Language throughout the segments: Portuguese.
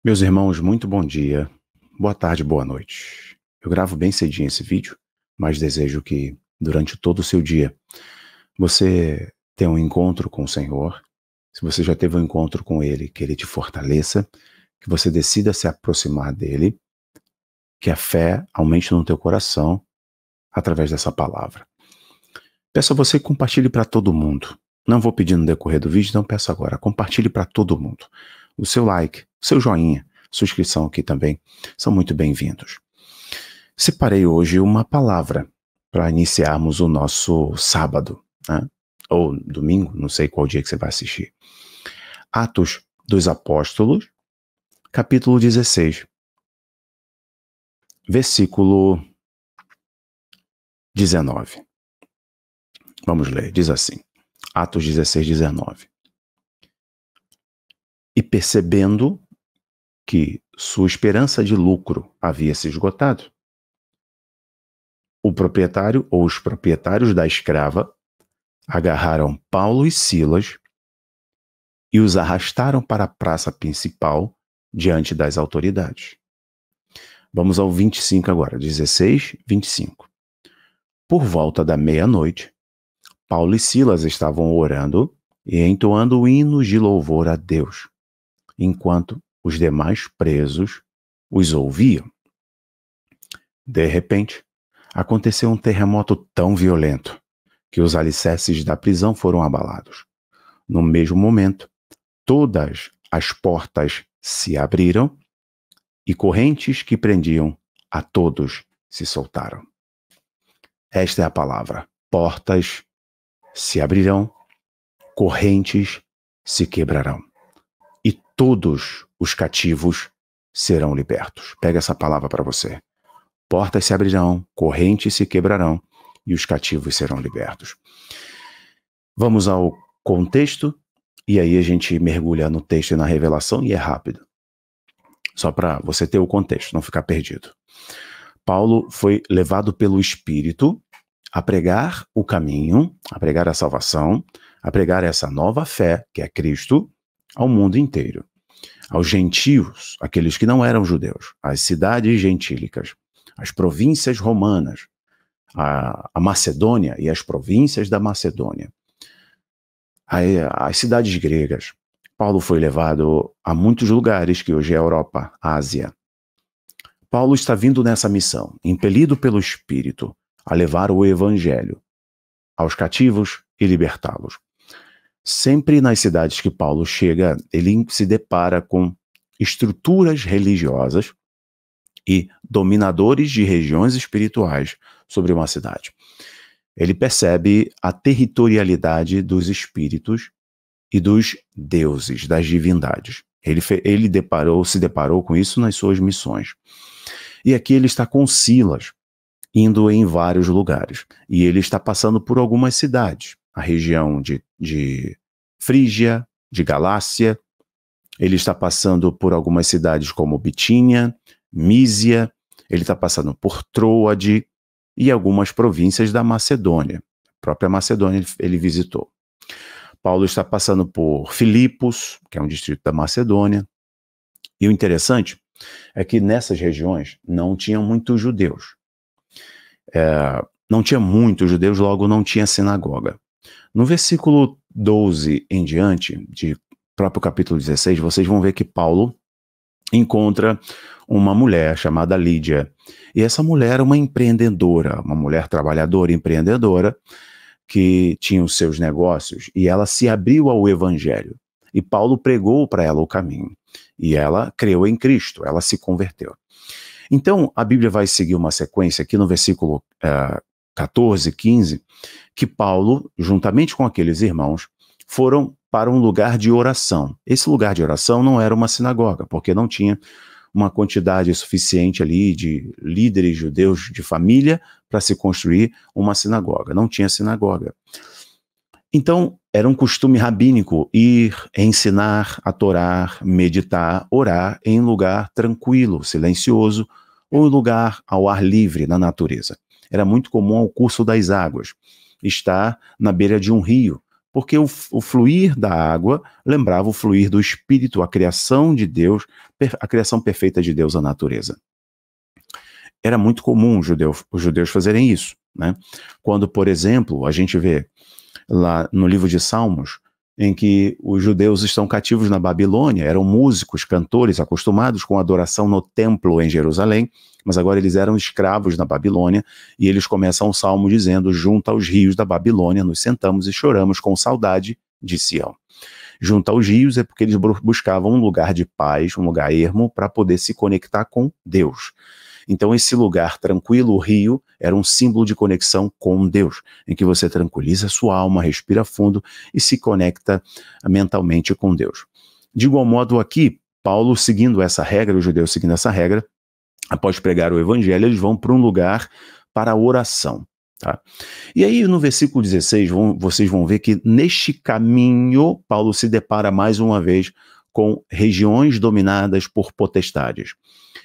Meus irmãos, muito bom dia, boa tarde, boa noite. Eu gravo bem cedinho esse vídeo, mas desejo que durante todo o seu dia você tenha um encontro com o Senhor. Se você já teve um encontro com Ele, que Ele te fortaleça, que você decida se aproximar dEle, que a fé aumente no teu coração através dessa palavra. Peço a você que compartilhe para todo mundo. Não vou pedir no decorrer do vídeo, então peço agora. Compartilhe para todo mundo. O seu like, o seu joinha, sua inscrição aqui também são muito bem-vindos. Separei hoje uma palavra para iniciarmos o nosso sábado, né? Ou domingo, não sei qual dia que você vai assistir. Atos dos Apóstolos, capítulo 16, versículo 19. Vamos ler, diz assim, Atos 16, 19. E percebendo que sua esperança de lucro havia se esgotado, o proprietário ou os proprietários da escrava agarraram Paulo e Silas e os arrastaram para a praça principal diante das autoridades. Vamos ao 25 agora, 16, 25. Por volta da meia-noite, Paulo e Silas estavam orando e entoando hinos de louvor a Deus, enquanto os demais presos os ouviam. De repente, aconteceu um terremoto tão violento que os alicerces da prisão foram abalados. No mesmo momento, todas as portas se abriram e correntes que prendiam a todos se soltaram. Esta é a palavra. Portas se abrirão, correntes se quebrarão e todos os cativos serão libertos. Pega essa palavra para você. Portas se abrirão, correntes se quebrarão e os cativos serão libertos. Vamos ao contexto e aí a gente mergulha no texto e na revelação e é rápido. Só para você ter o contexto, não ficar perdido. Paulo foi levado pelo Espírito a pregar o caminho, a pregar a salvação, a pregar essa nova fé, que é Cristo, ao mundo inteiro. Aos gentios, aqueles que não eram judeus, às cidades gentílicas, às províncias romanas, a Macedônia e as províncias da Macedônia, as cidades gregas. Paulo foi levado a muitos lugares que hoje é a Europa, a Ásia. Paulo está vindo nessa missão, impelido pelo Espírito, a levar o Evangelho aos cativos e libertá-los. Sempre nas cidades que Paulo chega, ele se depara com estruturas religiosas e dominadores de regiões espirituais sobre uma cidade. Ele percebe a territorialidade dos espíritos e dos deuses, das divindades. Ele se deparou com isso nas suas missões. E aqui ele está com Silas, indo em vários lugares. E ele está passando por algumas cidades. A região de Frígia, de Galácia. Ele está passando por algumas cidades como Bitínia, Mísia. Ele está passando por Troade e algumas províncias da Macedônia. A própria Macedônia ele visitou. Paulo está passando por Filipos, que é um distrito da Macedônia. E o interessante é que nessas regiões não tinham muitos judeus. Não tinha muitos judeus, logo não tinha sinagoga. No versículo 12 em diante, de próprio capítulo 16, vocês vão ver que Paulo encontra uma mulher chamada Lídia. E essa mulher era uma empreendedora, uma mulher trabalhadora, empreendedora, que tinha os seus negócios, e ela se abriu ao Evangelho. E Paulo pregou para ela o caminho. E ela creu em Cristo, ela se converteu. Então, a Bíblia vai seguir uma sequência aqui no versículo 14, 15, que Paulo, juntamente com aqueles irmãos, foram para um lugar de oração. Esse lugar de oração não era uma sinagoga, porque não tinha uma quantidade suficiente ali de líderes judeus de família para se construir uma sinagoga. Não tinha sinagoga. Então, era um costume rabínico ir, ensinar, atorar, meditar, orar em lugar tranquilo, silencioso, ou em lugar ao ar livre, na natureza. Era muito comum ao curso das águas, estar na beira de um rio, porque o fluir da água lembrava o fluir do Espírito, a criação de Deus, a criação perfeita de Deus, a natureza. Era muito comum os judeus fazerem isso, né? Quando, por exemplo, a gente vê lá no livro de Salmos, em que os judeus estão cativos na Babilônia, eram músicos, cantores, acostumados com a adoração no templo em Jerusalém, mas agora eles eram escravos na Babilônia, e eles começam o salmo dizendo: junto aos rios da Babilônia nos sentamos e choramos com saudade de Sião. Junto aos rios é porque eles buscavam um lugar de paz, um lugar ermo, para poder se conectar com Deus. Então esse lugar tranquilo, o rio, era um símbolo de conexão com Deus, em que você tranquiliza a sua alma, respira fundo e se conecta mentalmente com Deus. De igual modo aqui, Paulo seguindo essa regra, os judeus seguindo essa regra, após pregar o evangelho, eles vão para um lugar para a oração. Tá? E aí no versículo 16, vocês vão ver que neste caminho, Paulo se depara mais uma vez com regiões dominadas por potestades.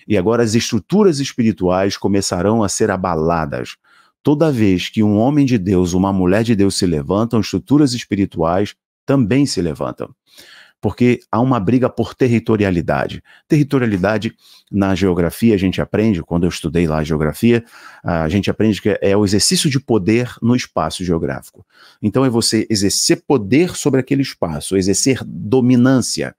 E agora as estruturas espirituais começarão a ser abaladas. Toda vez que um homem de Deus, uma mulher de Deus se levantam, estruturas espirituais também se levantam. Porque há uma briga por territorialidade. Territorialidade, na geografia, a gente aprende, quando eu estudei lá a geografia, a gente aprende que é o exercício de poder no espaço geográfico. Então é você exercer poder sobre aquele espaço, exercer dominância.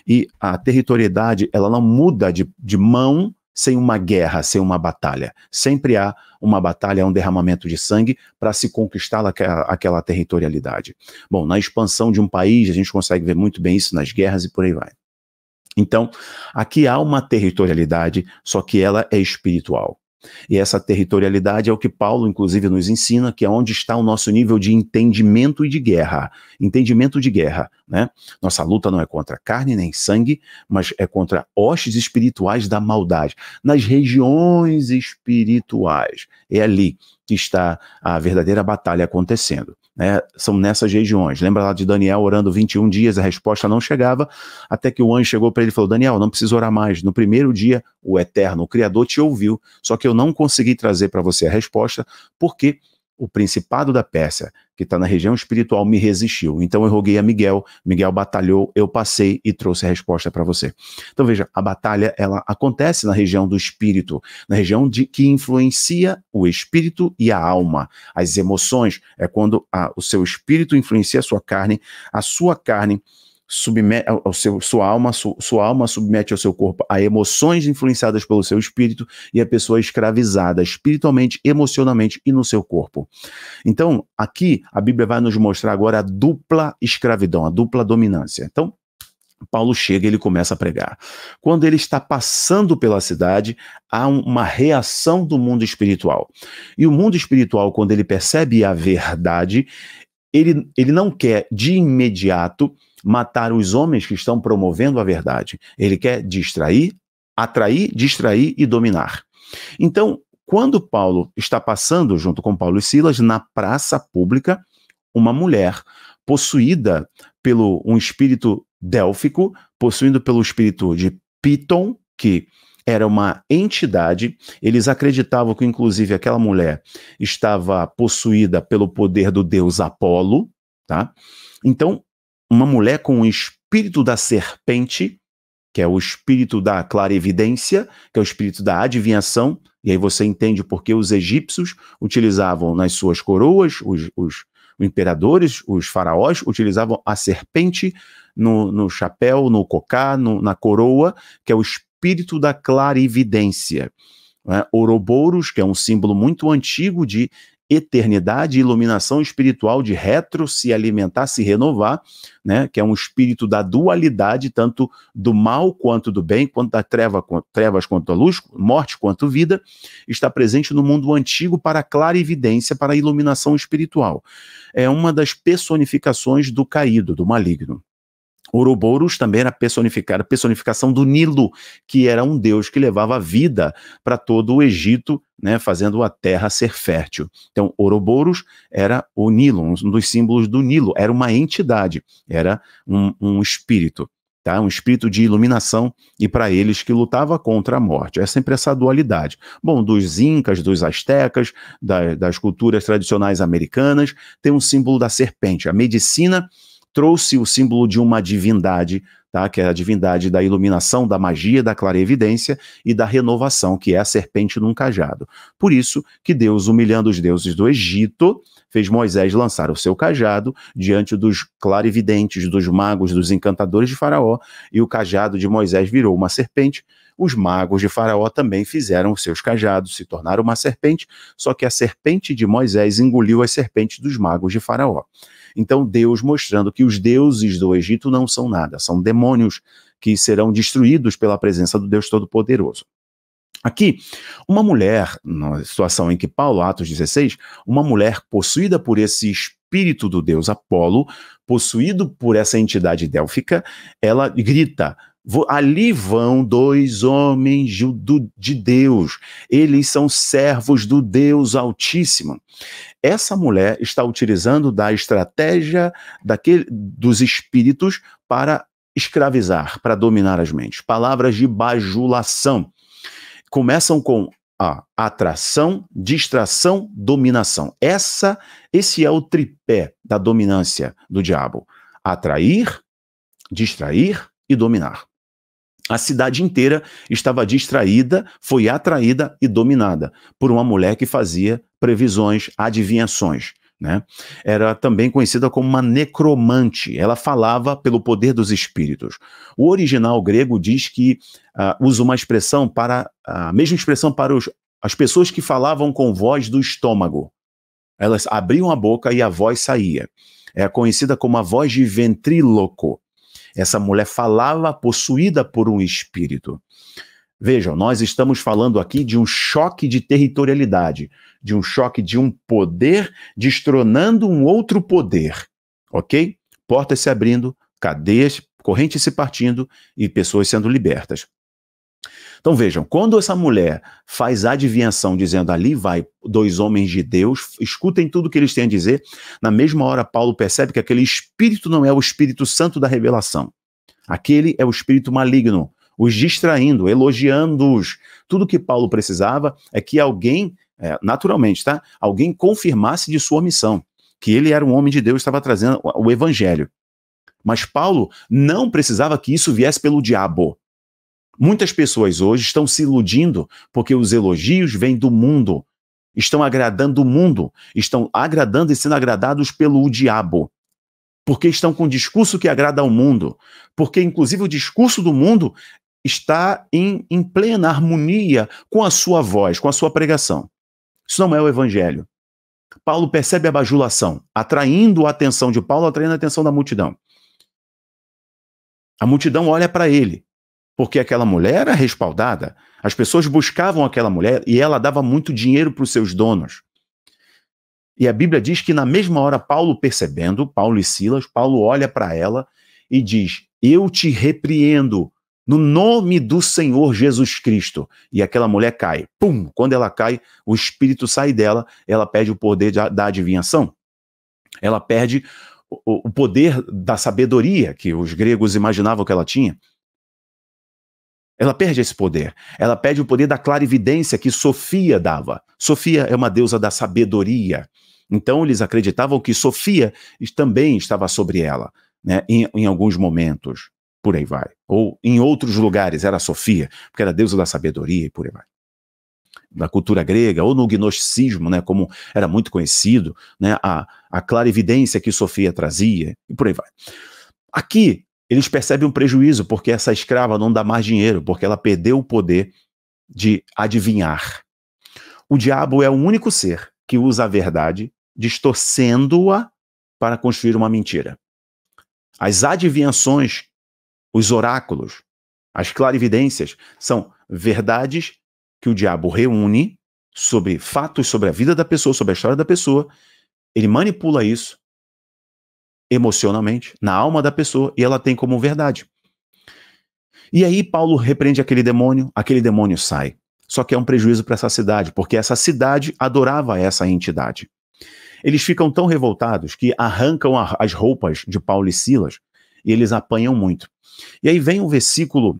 E a territorialidade, ela não muda de mão sem uma guerra, sem uma batalha. Sempre há uma batalha, um derramamento de sangue para se conquistar aquela territorialidade. Bom, na expansão de um país, a gente consegue ver muito bem isso nas guerras e por aí vai. Então, aqui há uma territorialidade, só que ela é espiritual. E essa territorialidade é o que Paulo, inclusive, nos ensina, que é onde está o nosso nível de entendimento e de guerra. Entendimento de guerra, né? Nossa luta não é contra carne nem sangue, mas é contra hostes espirituais da maldade. Nas regiões espirituais. É ali que está a verdadeira batalha acontecendo. São nessas regiões. Lembra lá de Daniel orando 21 dias, a resposta não chegava, até que o anjo chegou para ele e falou: Daniel, não precisa orar mais. No primeiro dia, o Eterno, o Criador, te ouviu, só que eu não consegui trazer para você a resposta, porque o principado da Pérsia, que está na região espiritual, me resistiu. Então eu roguei a Miguel, Miguel batalhou, eu passei e trouxe a resposta para você. Então veja, a batalha, ela acontece na região do espírito, na região que influencia o espírito e a alma. As emoções é quando o seu espírito influencia a sua carne submete sua alma submete ao seu corpo a emoções influenciadas pelo seu espírito, e a pessoa é escravizada espiritualmente, emocionalmente e no seu corpo. Então, aqui a Bíblia vai nos mostrar agora a dupla escravidão, a dupla dominância. Então, Paulo chega e ele começa a pregar. Quando ele está passando pela cidade, há uma reação do mundo espiritual. E o mundo espiritual, quando ele percebe a verdade, ele não quer de imediato matar os homens que estão promovendo a verdade. Ele quer distrair, atrair, distrair e dominar. Então, quando Paulo está passando, junto com Paulo e Silas, na praça pública, uma mulher possuída pelo um espírito délfico, possuído pelo espírito de Piton, que era uma entidade. Eles acreditavam que, inclusive, aquela mulher estava possuída pelo poder do deus Apolo, tá? Então, uma mulher com o espírito da serpente, que é o espírito da clarividência, que é o espírito da adivinhação, e aí você entende por que os egípcios utilizavam nas suas coroas, os imperadores, os faraós, utilizavam a serpente no chapéu, no cocá, na coroa, que é o espírito da clarividência. Ouroboros, que é um símbolo muito antigo de eternidade, iluminação espiritual, de se alimentar, se renovar, né? Que é um espírito da dualidade, tanto do mal quanto do bem, quanto da trevas quanto a luz, morte quanto vida, está presente no mundo antigo para a clarividência, para a iluminação espiritual. É uma das personificações do caído, do maligno. Ouroboros também era a personificação do Nilo, que era um deus que levava vida para todo o Egito, né, fazendo a terra ser fértil. Então, Ouroboros era o Nilo, um dos símbolos do Nilo, era uma entidade, era um espírito. tá? Um espírito de iluminação, e para eles que lutava contra a morte. É sempre essa dualidade. Bom, dos incas, dos astecas, das culturas tradicionais americanas, tem um símbolo da serpente. A medicina trouxe o símbolo de uma divindade, tá? Que é a divindade da iluminação, da magia, da clarevidência e da renovação, que é a serpente num cajado. Por isso que Deus, humilhando os deuses do Egito, fez Moisés lançar o seu cajado diante dos clarividentes, dos magos, dos encantadores de Faraó, e o cajado de Moisés virou uma serpente. Os magos de Faraó também fizeram os seus cajados, se tornaram uma serpente, só que a serpente de Moisés engoliu as serpentes dos magos de Faraó. Então Deus mostrando que os deuses do Egito não são nada, são demônios que serão destruídos pela presença do Deus Todo-Poderoso. Aqui, uma mulher, na situação em que Paulo, Atos 16, uma mulher possuída por esse espírito do deus Apolo, possuído por essa entidade délfica, ela grita: ali vão dois homens de Deus, eles são servos do Deus Altíssimo. Essa mulher está utilizando da estratégia dos espíritos para escravizar, para dominar as mentes. Palavras de bajulação. Começam com a atração, distração, dominação. Esse é o tripé da dominância do diabo: atrair, distrair e dominar. A cidade inteira estava distraída, foi atraída e dominada por uma mulher que fazia previsões, adivinhações, né? Era também conhecida como uma necromante. Ela falava pelo poder dos espíritos. O original grego diz que usa uma expressão a mesma expressão para as pessoas que falavam com voz do estômago. Elas abriam a boca e a voz saía. É conhecida como a voz de ventríloco. Essa mulher falava possuída por um espírito. Vejam, nós estamos falando aqui de um choque de territorialidade, de um choque de um poder destronando um outro poder, ok? Portas se abrindo, cadeias, correntes se partindo e pessoas sendo libertas. Então vejam, quando essa mulher faz a adivinhação dizendo ali vai dois homens de Deus, escutem tudo que eles têm a dizer, na mesma hora Paulo percebe que aquele espírito não é o Espírito Santo da revelação. Aquele é o espírito maligno, os distraindo, elogiando-os. Tudo que Paulo precisava é que alguém, naturalmente, tá? Alguém confirmasse de sua missão, que ele era um homem de Deus, estava trazendo o evangelho. Mas Paulo não precisava que isso viesse pelo diabo. Muitas pessoas hoje estão se iludindo porque os elogios vêm do mundo, estão agradando o mundo, estão agradando e sendo agradados pelo diabo. Porque estão com um discurso que agrada ao mundo, porque inclusive o discurso do mundo está em plena harmonia com a sua voz, com a sua pregação. Isso não é o evangelho. Paulo percebe a bajulação, atraindo a atenção de Paulo, atraindo a atenção da multidão. A multidão olha para ele, porque aquela mulher era respaldada, as pessoas buscavam aquela mulher e ela dava muito dinheiro para os seus donos. E a Bíblia diz que na mesma hora Paulo percebendo, Paulo e Silas, Paulo olha para ela e diz: eu te repreendo no nome do Senhor Jesus Cristo. E aquela mulher cai. Pum! Quando ela cai, o espírito sai dela, ela perde o poder da adivinhação. Ela perde o poder da sabedoria que os gregos imaginavam que ela tinha. Ela perde esse poder. Ela perde o poder da clarividência que Sofia dava. Sofia é uma deusa da sabedoria. Então eles acreditavam que Sofia também estava sobre ela, né, em alguns momentos. Por aí vai. Ou em outros lugares era Sofia, porque era deusa da sabedoria e por aí vai. Na cultura grega, ou no gnosticismo, né, como era muito conhecido, né, a clarividência que Sofia trazia e por aí vai. Aqui, eles percebem um prejuízo, porque essa escrava não dá mais dinheiro, porque ela perdeu o poder de adivinhar. O diabo é o único ser que usa a verdade, distorcendo-a para construir uma mentira. As adivinhações, os oráculos, as clarividências são verdades que o diabo reúne sobre fatos sobre a vida da pessoa, sobre a história da pessoa. Ele manipula isso emocionalmente, na alma da pessoa, e ela tem como verdade. E aí Paulo repreende aquele demônio sai. Só que é um prejuízo para essa cidade, porque essa cidade adorava essa entidade. Eles ficam tão revoltados que arrancam as roupas de Paulo e Silas, e eles apanham muito. E aí vem o versículo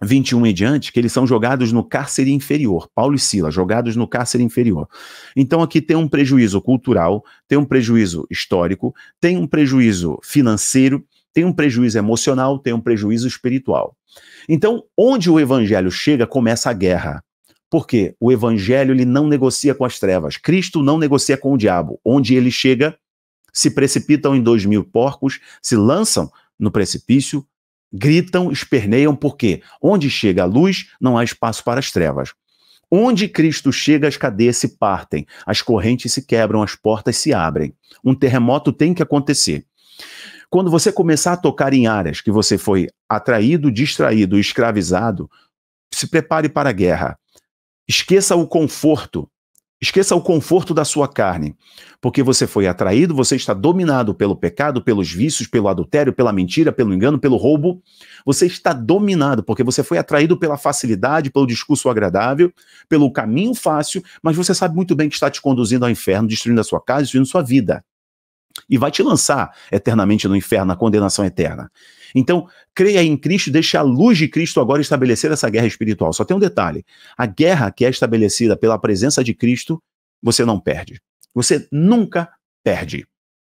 21 em diante, que eles são jogados no cárcere inferior, Paulo e Silas, jogados no cárcere inferior. Então aqui tem um prejuízo cultural, tem um prejuízo histórico, tem um prejuízo financeiro, tem um prejuízo emocional, tem um prejuízo espiritual. Então, onde o evangelho chega, começa a guerra. Por quê? O evangelho ele não negocia com as trevas. Cristo não negocia com o diabo. Onde ele chega, se precipitam em 2000 porcos, se lançam no precipício, gritam, esperneiam, porque onde chega a luz, não há espaço para as trevas. Onde Cristo chega, as cadeias se partem, as correntes se quebram, as portas se abrem. Um terremoto tem que acontecer. Quando você começar a tocar em áreas que você foi atraído, distraído, escravizado, se prepare para a guerra. Esqueça o conforto da sua carne, porque você foi atraído, você está dominado pelo pecado, pelos vícios, pelo adultério, pela mentira, pelo engano, pelo roubo. Você está dominado, porque você foi atraído pela facilidade, pelo discurso agradável, pelo caminho fácil, mas você sabe muito bem que está te conduzindo ao inferno, destruindo a sua casa, destruindo a sua vida. E vai te lançar eternamente no inferno, na condenação eterna. Então, creia em Cristo, deixe a luz de Cristo agora estabelecer essa guerra espiritual. Só tem um detalhe: a guerra que é estabelecida pela presença de Cristo, você não perde. Você nunca perde.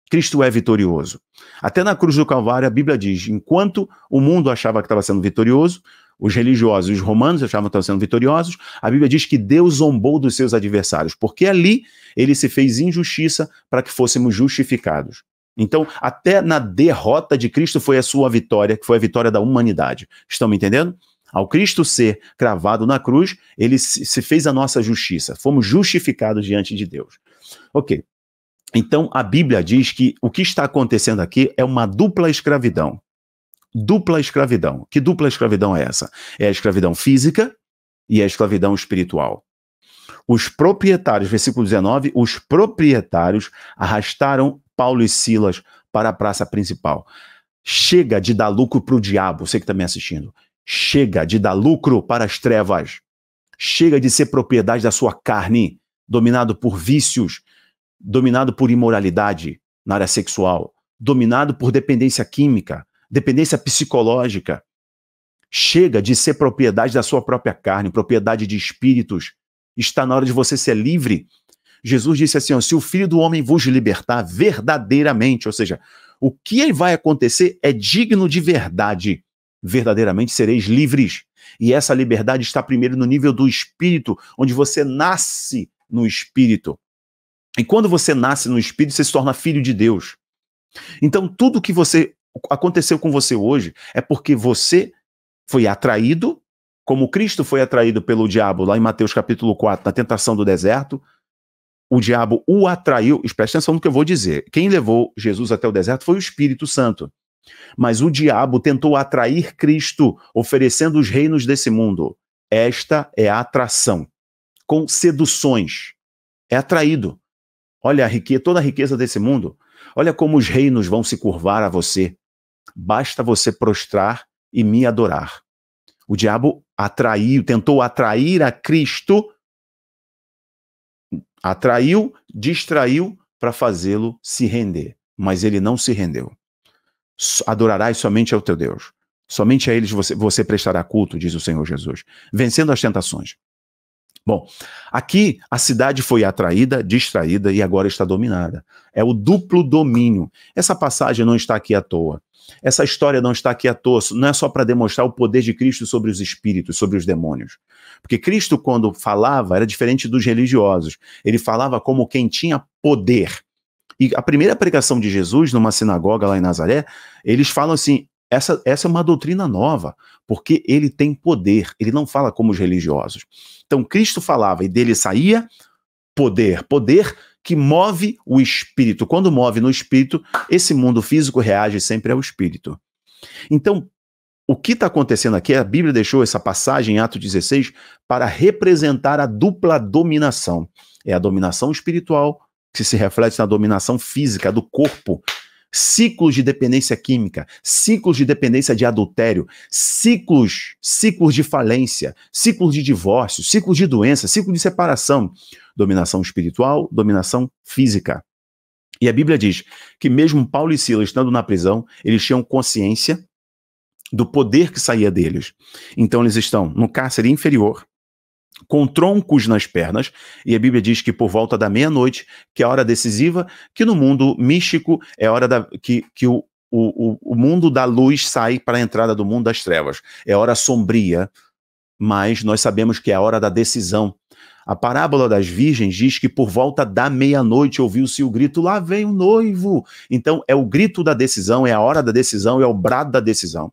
Cristo é vitorioso. Até na cruz do Calvário, a Bíblia diz, enquanto o mundo achava que estava sendo vitorioso, os religiosos e os romanos achavam que estavam sendo vitoriosos, a Bíblia diz que Deus zombou dos seus adversários, porque ali ele se fez injustiça para que fôssemos justificados. Então, até na derrota de Cristo foi a sua vitória, que foi a vitória da humanidade. Estão me entendendo? Ao Cristo ser cravado na cruz, ele se fez a nossa justiça. Fomos justificados diante de Deus. Ok. Então, a Bíblia diz que o que está acontecendo aqui é uma dupla escravidão. Dupla escravidão. Que dupla escravidão é essa? É a escravidão física e a escravidão espiritual. Os proprietários, versículo 19, os proprietários arrastaram Paulo e Silas para a praça principal. Chega de dar lucro para o diabo, você que está me assistindo. Chega de dar lucro para as trevas. Chega de ser propriedade da sua carne, dominado por vícios, dominado por imoralidade na área sexual, dominado por dependência química, dependência psicológica. Chega de ser propriedade da sua própria carne, propriedade de espíritos. Está na hora de você ser livre. Jesus disse assim, ó, se o Filho do Homem vos libertar verdadeiramente, ou seja, o que vai acontecer é digno de verdade. Verdadeiramente sereis livres. E essa liberdade está primeiro no nível do Espírito, onde você nasce no Espírito. E quando você nasce no Espírito, você se torna filho de Deus. Então, tudo que aconteceu com você hoje é porque você foi atraído, como Cristo foi atraído pelo diabo, lá em Mateus capítulo 4, na tentação do deserto. O diabo o atraiu, preste atenção no que eu vou dizer. Quem levou Jesus até o deserto foi o Espírito Santo. Mas o diabo tentou atrair Cristo, oferecendo os reinos desse mundo. Esta é a atração, com seduções. É atraído. Olha toda a riqueza desse mundo. Olha como os reinos vão se curvar a você. Basta você prostrar e me adorar. O diabo tentou atrair a Cristo, atraiu, distraiu para fazê-lo se render. Mas ele não se rendeu. Adorarás somente ao teu Deus. Somente a eles você prestará culto, diz o Senhor Jesus, vencendo as tentações. Bom, aqui a cidade foi atraída, distraída e agora está dominada. É o duplo domínio. Essa passagem não está aqui à toa. Essa história não está aqui à toa. Não é só para demonstrar o poder de Cristo sobre os espíritos, sobre os demônios. Porque Cristo, quando falava, era diferente dos religiosos. Ele falava como quem tinha poder. E a primeira pregação de Jesus, numa sinagoga lá em Nazaré, eles falam assim, essa é uma doutrina nova, porque ele tem poder, ele não fala como os religiosos. Então Cristo falava e dele saía poder que move o espírito. Quando move no espírito, esse mundo físico reage sempre ao espírito. Então, o que está acontecendo aqui, a Bíblia deixou essa passagem em Atos 16 para representar a dupla dominação. É a dominação espiritual, que se reflete na dominação física do corpo, ciclos de dependência química, ciclos de dependência de adultério, ciclos de falência, ciclos de divórcio, ciclos de doença, ciclo de separação, dominação espiritual, dominação física. E a Bíblia diz que mesmo Paulo e Silas estando na prisão, eles tinham consciência, do poder que saía deles. Então eles estão no cárcere inferior, com troncos nas pernas, e a Bíblia diz que por volta da meia-noite, que é a hora decisiva, que no mundo místico é a hora que o mundo da luz sai para a entrada do mundo das trevas. É hora sombria, mas nós sabemos que é a hora da decisão. A parábola das virgens diz que por volta da meia-noite ouviu-se o grito, lá vem o noivo. Então é o grito da decisão, é a hora da decisão, é o brado da decisão.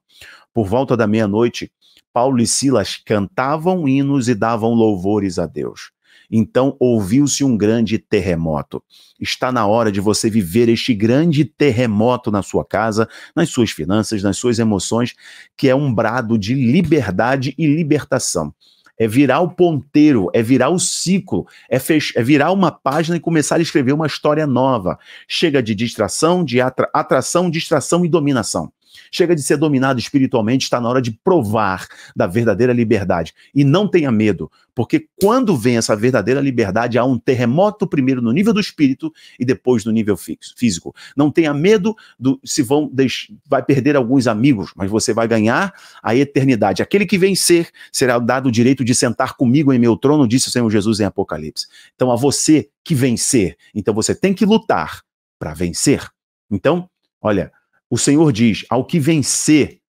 Por volta da meia-noite, Paulo e Silas cantavam hinos e davam louvores a Deus. Então ouviu-se um grande terremoto. Está na hora de você viver este grande terremoto na sua casa, nas suas finanças, nas suas emoções, que é um brado de liberdade e libertação. É virar o ponteiro, é virar o ciclo, é virar uma página e começar a escrever uma história nova. Chega de distração, de atração, distração e dominação. Chega de ser dominado espiritualmente, está na hora de provar da verdadeira liberdade. E não tenha medo, porque quando vem essa verdadeira liberdade, há um terremoto primeiro no nível do espírito e depois no nível físico. Não tenha medo se vai perder alguns amigos, mas você vai ganhar a eternidade. Aquele que vencer será dado o direito de sentar comigo em meu trono, disse o Senhor Jesus em Apocalipse. Então, a você que vencer, então você tem que lutar para vencer. Então, olha, o Senhor diz, ao que vencer,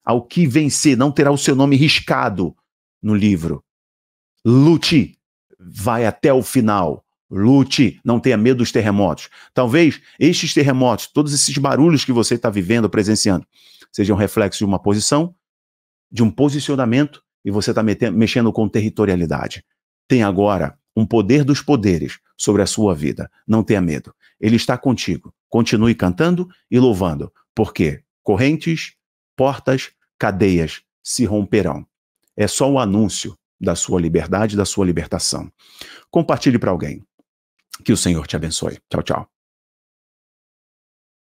não terá o seu nome riscado no livro. Lute, vai até o final. Lute, não tenha medo dos terremotos. Talvez estes terremotos, todos esses barulhos que você está vivendo, presenciando, sejam reflexo de uma posição, de um posicionamento, e você está mexendo com territorialidade. Tem agora um poder dos poderes sobre a sua vida. Não tenha medo. Ele está contigo. Continue cantando e louvando. Porque correntes, portas, cadeias se romperão. É só o anúncio da sua liberdade, da sua libertação. Compartilhe para alguém. Que o Senhor te abençoe. Tchau, tchau.